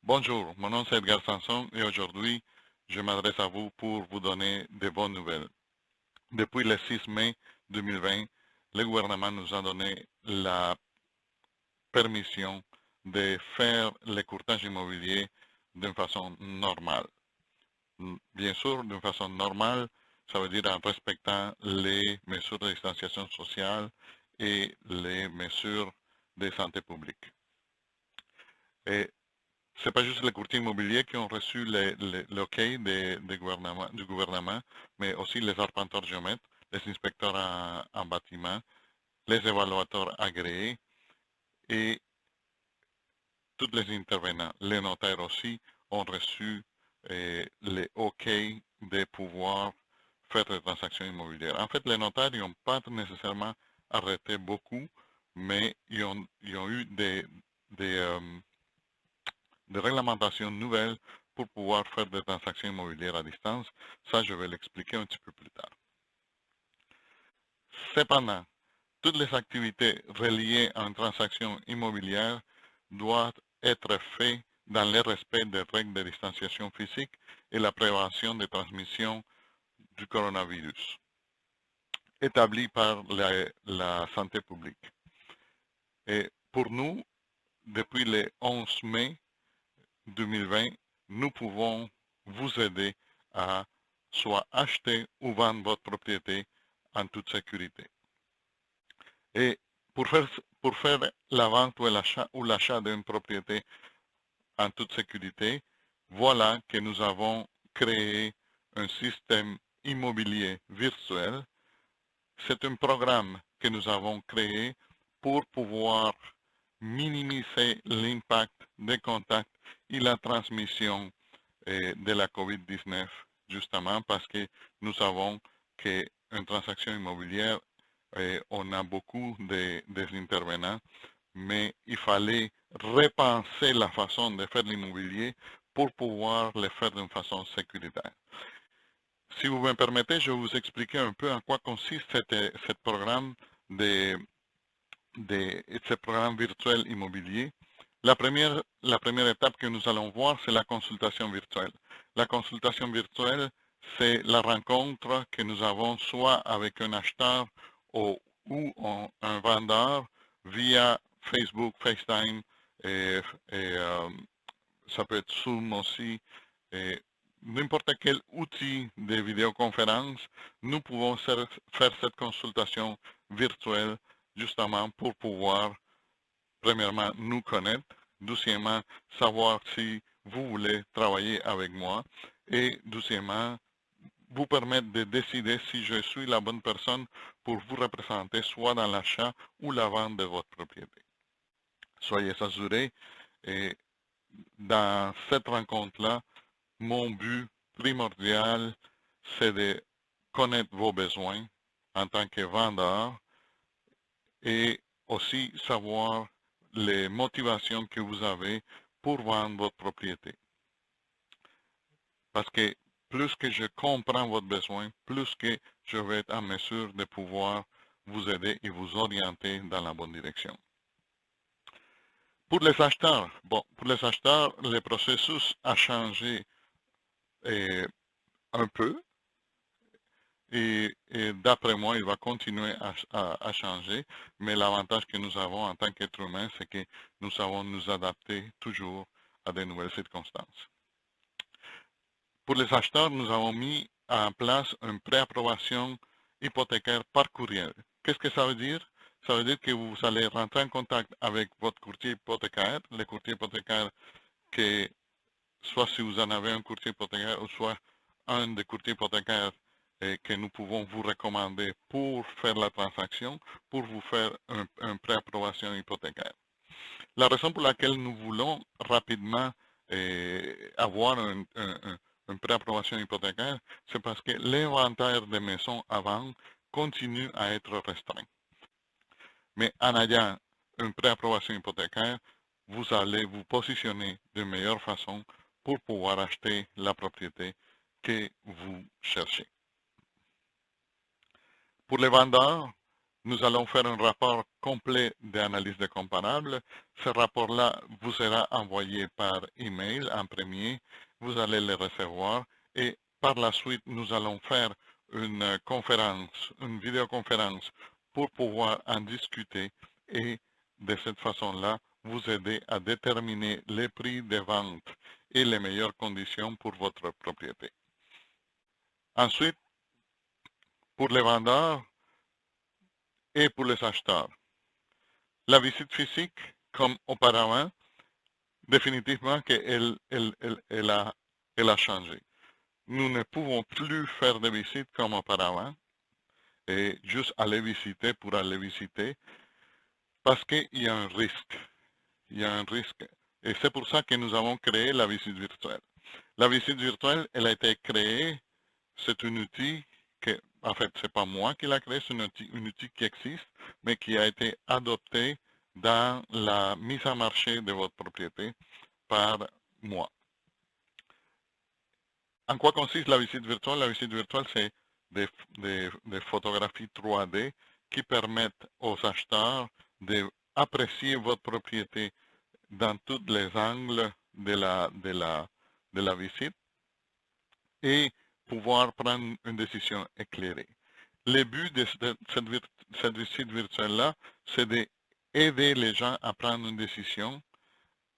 Bonjour, mon nom c'est Edgar Sanson et aujourd'hui, je m'adresse à vous pour vous donner des bonnes nouvelles. Depuis le 6 mai 2020, le gouvernement nous a donné la permission de faire le courtage immobilier d'une façon normale. Bien sûr, d'une façon normale, ça veut dire en respectant les mesures de distanciation sociale et les mesures de santé publique. Et c'est pas juste les courtiers immobiliers qui ont reçu l'OK du gouvernement, mais aussi les arpenteurs géomètres, les inspecteurs en bâtiment, les évaluateurs agréés et tous les intervenants. Les notaires aussi ont reçu les OK de pouvoir faire des transactions immobilières. En fait, les notaires n'ont pas nécessairement arrêté beaucoup, mais ils ont eu des réglementations nouvelles pour pouvoir faire des transactions immobilières à distance. Ça, je vais l'expliquer un petit peu plus tard. Cependant, toutes les activités reliées à une transaction immobilière doivent être faites dans le respect des règles de distanciation physique et la prévention des transmissions du coronavirus établies par la santé publique. Et pour nous, depuis le 11 mai 2020, nous pouvons vous aider à soit acheter ou vendre votre propriété en toute sécurité. Et pour faire la vente ou l'achat d'une propriété en toute sécurité, voilà que nous avons créé un système immobilier virtuel. C'est un programme que nous avons créé pour pouvoir minimiser l'impact des contacts et la transmission de la COVID-19, justement parce que nous savons qu'une transaction immobilière, on a beaucoup d'intervenants, mais il fallait repenser la façon de faire l'immobilier pour pouvoir le faire d'une façon sécuritaire. Si vous me permettez, je vais vous expliquer un peu en quoi consiste ce programme ce programme virtuel immobilier. La première étape que nous allons voir, c'est la consultation virtuelle. La consultation virtuelle, c'est la rencontre que nous avons soit avec un acheteur ou un vendeur via Facebook, FaceTime, et, et ça peut être Zoom aussi. Et n'importe quel outil de vidéoconférence, nous pouvons faire cette consultation virtuelle justement pour pouvoir, premièrement, nous connaître, deuxièmement, savoir si vous voulez travailler avec moi et deuxièmement, vous permettre de décider si je suis la bonne personne pour vous représenter soit dans l'achat ou la vente de votre propriété. Soyez assurés, et dans cette rencontre-là, mon but primordial, c'est de connaître vos besoins en tant que vendeur et aussi savoir les motivations que vous avez pour vendre votre propriété. Parce que plus que je comprends votre besoin, plus que je vais être en mesure de pouvoir vous aider et vous orienter dans la bonne direction. Pour les acheteurs, le processus a changé un peu. Et d'après moi, il va continuer à changer, mais l'avantage que nous avons en tant qu'être humain, c'est que nous savons nous adapter toujours à de nouvelles circonstances. Pour les acheteurs, nous avons mis en place une préapprobation hypothécaire par courriel. Qu'est-ce que ça veut dire? Ça veut dire que vous allez rentrer en contact avec votre courtier hypothécaire, le courtier hypothécaire que, soit si vous en avez un courtier hypothécaire ou soit un des courtiers hypothécaires que nous pouvons vous recommander pour faire la transaction, pour vous faire un préapprobation hypothécaire. La raison pour laquelle nous voulons rapidement avoir une préapprobation hypothécaire, c'est parce que l'inventaire des maisons à vendre continue à être restreint. Mais en ayant une préapprobation hypothécaire, vous allez vous positionner de meilleure façon pour pouvoir acheter la propriété que vous cherchez. Pour les vendeurs, Nous allons faire un rapport complet d'analyse de comparables. Ce rapport-là vous sera envoyé par email en premier. Vous allez le recevoir et par la suite, nous allons faire une conférence, une vidéoconférence pour pouvoir en discuter et de cette façon-là, vous aider à déterminer les prix de vente et les meilleures conditions pour votre propriété. Ensuite, pour les vendeurs et pour les acheteurs, la visite physique, comme auparavant, définitivement qu'elle elle a changé. Nous ne pouvons plus faire de visites comme auparavant et juste aller visiter pour aller visiter parce qu'il y a un risque. Il y a un risque. Et c'est pour ça que nous avons créé la visite virtuelle. La visite virtuelle, elle a été créée, c'est un outil que, en fait, c'est pas moi qui l'a créé, c'est un outil qui existe, mais qui a été adopté dans la mise en marché de votre propriété par moi. En quoi consiste la visite virtuelle? La visite virtuelle, c'est des photographies 3D qui permettent aux acheteurs d'apprécier votre propriété dans tous les angles de la visite et pouvoir prendre une décision éclairée. Le but de cette visite virtuelle-là, c'est d'aider les gens à prendre une décision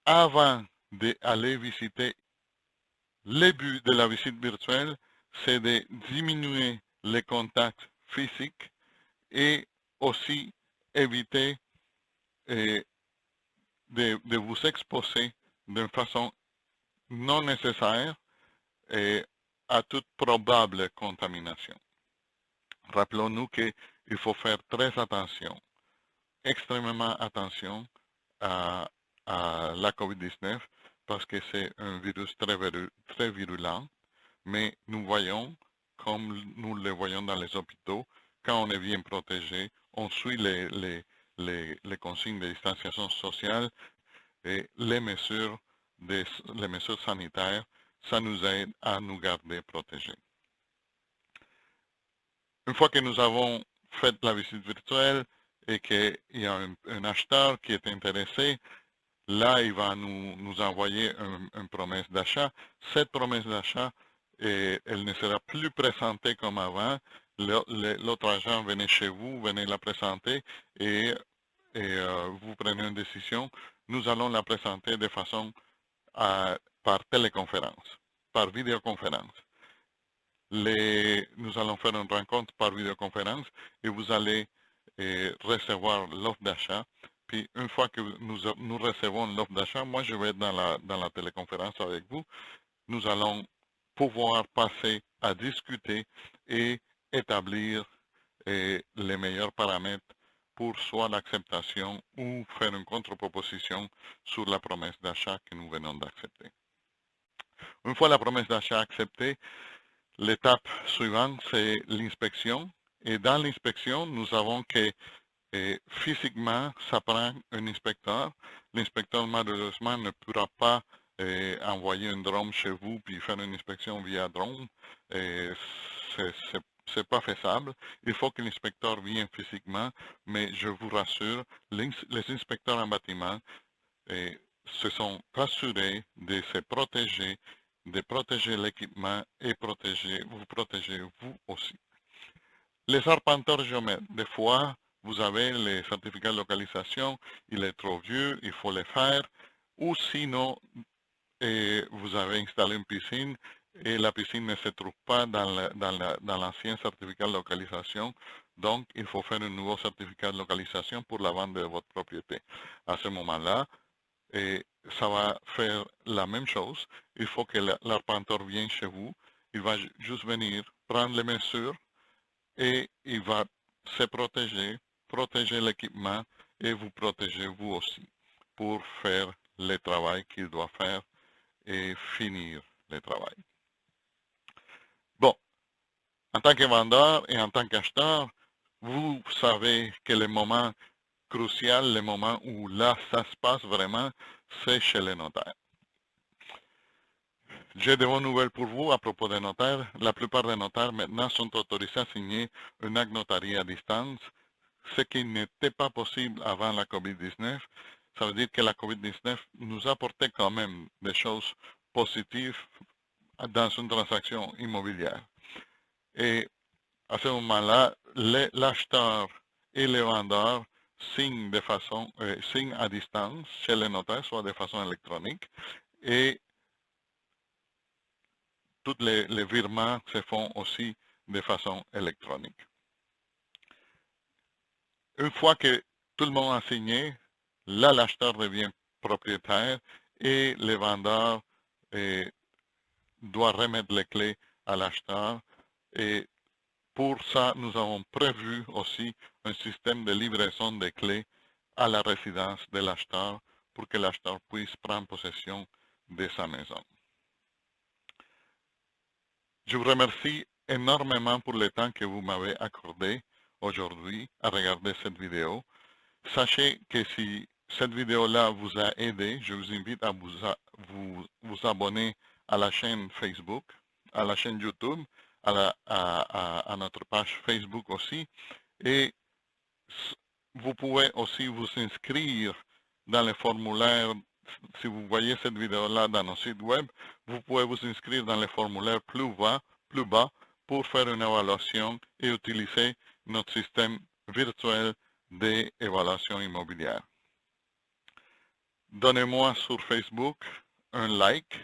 avant d'aller visiter. Le but de la visite virtuelle, c'est de diminuer les contacts physiques et aussi éviter de vous exposer d'une façon non nécessaire à toute probable contamination. Rappelons-nous qu'il faut faire très attention, extrêmement attention à la COVID-19 parce que c'est un virus très virulent, mais nous voyons, comme nous le voyons dans les hôpitaux, quand on est bien protégé, on suit les consignes de distanciation sociale et les mesures sanitaires, ça nous aide à nous garder protégés. Une fois que nous avons fait la visite virtuelle et qu'il y a un acheteur qui est intéressé, là, il va nous envoyer une promesse d'achat. Cette promesse d'achat, elle ne sera plus présentée comme avant. L'autre agent venait chez vous, venez la présenter et vous prenez une décision. Nous allons la présenter de façon par téléconférence, par vidéoconférence. Nous allons faire une rencontre par vidéoconférence et vous allez recevoir l'offre d'achat. Puis une fois que nous recevons l'offre d'achat, moi je vais être dans la téléconférence avec vous. Nous allons pouvoir passer à discuter et établir les meilleurs paramètres pour soit l'acceptation ou faire une contre-proposition sur la promesse d'achat que nous venons d'accepter. Une fois la promesse d'achat acceptée, l'étape suivante, c'est l'inspection. Et dans l'inspection, nous avons que physiquement, ça prend un inspecteur. L'inspecteur, malheureusement, ne pourra pas envoyer un drone chez vous puis faire une inspection via drone. C'est pas faisable. Il faut que l'inspecteur vienne physiquement, mais je vous rassure, les inspecteurs en bâtiment se sont assurés de se protéger, de protéger l'équipement et vous protéger vous aussi. Les arpenteurs géomètres, des fois, vous avez les certificats de localisation, il est trop vieux, il faut les faire, ou sinon, vous avez installé une piscine et la piscine ne se trouve pas dans l'ancien certificat de localisation, donc il faut faire un nouveau certificat de localisation pour la vente de votre propriété. À ce moment-là, ça va faire la même chose. Il faut que l'arpenteur vienne chez vous. Il va juste venir prendre les mesures et il va se protéger l'équipement et vous protéger vous aussi pour faire le travail qu'il doit faire et finir le travail. Bon, en tant que vendeur et en tant qu'acheteur, vous savez que le moment crucial, le moment où là, ça se passe vraiment, c'est chez les notaires. J'ai de bonnes nouvelles pour vous à propos des notaires. La plupart des notaires maintenant sont autorisés à signer un acte notarié à distance. ce qui n'était pas possible avant la COVID-19. Ça veut dire que la COVID-19 nous apportait quand même des choses positives dans une transaction immobilière. Et à ce moment-là, l'acheteur et le vendeur signent signent à distance chez le notaire, soit de façon électronique, et tous les virements se font aussi de façon électronique. Une fois que tout le monde a signé, là, l'acheteur devient propriétaire et le vendeur doit remettre les clés à l'acheteur. Et pour ça, nous avons prévu aussi un système de livraison des clés à la résidence de l'acheteur pour que l'acheteur puisse prendre possession de sa maison. Je vous remercie énormément pour le temps que vous m'avez accordé aujourd'hui à regarder cette vidéo. Sachez que si cette vidéo-là vous a aidé, je vous invite à vous abonner à la chaîne Facebook, à la chaîne YouTube, à notre page Facebook aussi. Et vous pouvez aussi vous inscrire dans le formulaire. Si vous voyez cette vidéo-là dans nos sites web, vous pouvez vous inscrire dans le formulaire plus bas pour faire une évaluation et utiliser notre système virtuel d'évaluation immobilière. Donnez-moi sur Facebook un like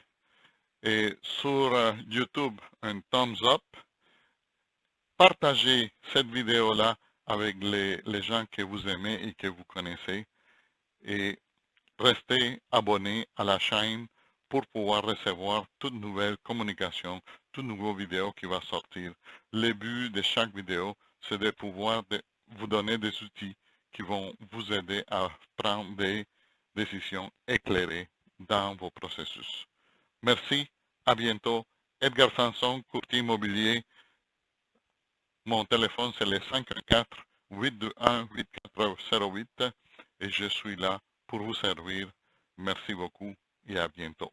et sur YouTube un thumbs up. Partagez cette vidéo-là avec les gens que vous aimez et que vous connaissez. Et restez abonnés à la chaîne pour pouvoir recevoir toute nouvelle communication, toute nouvelle vidéo qui va sortir. Le but de chaque vidéo, c'est de pouvoir vous donner des outils qui vont vous aider à prendre des décisions éclairées dans vos processus. Merci, à bientôt. Edgar Sanson, courtier immobilier. Mon téléphone, c'est le 514-821-8408 et je suis là pour vous servir. Merci beaucoup et à bientôt.